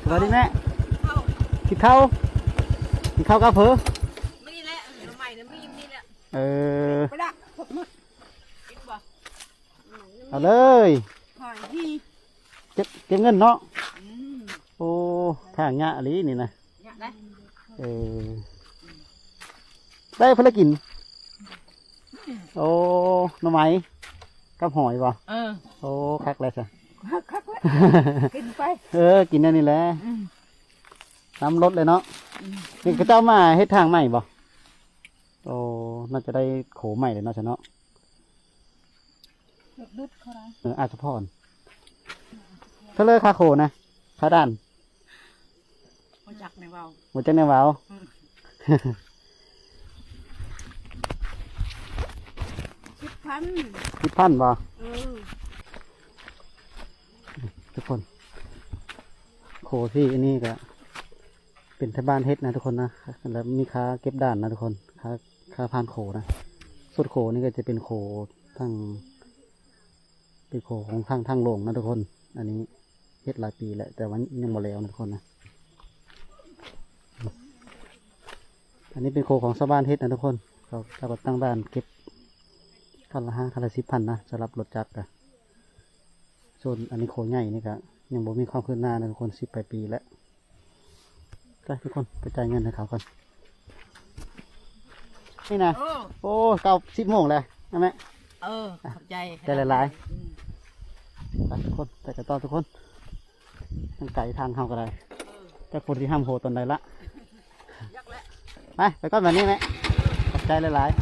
สวัสดีแม่กินข้าวกับเพื่อไม่แหละใหม่นะไม่ยิ้มนี่แหละไปละกินบ่เอาเลยหอยที่เก็บเงินเนาะโอ้ทางเงี้ยอะไรนี่นะได้ได้เพื่อกินโอ้หน่อไม้กับหอยบ่โอ้คักเลยสิคักเลยกินไปกินอันนี้แหละน้ำลดเลยเนาะนี่ก็เจ้ามาเฮ็ดทางใหม่บ่โอ้น่าจะได้โขใหม่เลยเนาะฉันเนาะดุดเขาได้อาจจะพรเขาเลยคาโขนะคาด้านมาจากในวาวมาจากในวาว10,000บ่ทุกคนโขที่อันนี้ก็เป็นทบ้านเฮ็ดนะทุกคนนะแล้วมีค้าเก็บด่านนะทุกคนค้าพานโขนะสุดโขนี่ก็จะเป็นโขทั้งเป็นโขของทางโลงนะทุกคนอันนี้เฮ็ดหลายปีแหละแต่วันยังบ่แล้วนะทุกคนนะอันนี้เป็นโขของชาวบ้านเฮ็ดนะทุกคนเขาก็ตั้งด่านเก็บคันละ5 คันละ10,000นะสำหรับรถจักรอะส่วนอันนี้โขใหญ่นี่ก็ยังบ่มีความคืบหน้านะทุกคน10 ปีแล้วไปทุกคนไปจ่ายเงินให้เขาก่อนนี่นะโอ้9-10 โมงเลยนะแม่ขอบใจใจหลายๆไปทุกคนไปกันต่อทุกคนทางไก่ทางเฮาก็ได้แต่คนที่ห้ามโหตอนใดละไปก่อนแบบนี้แม่ขอบใจหลายๆ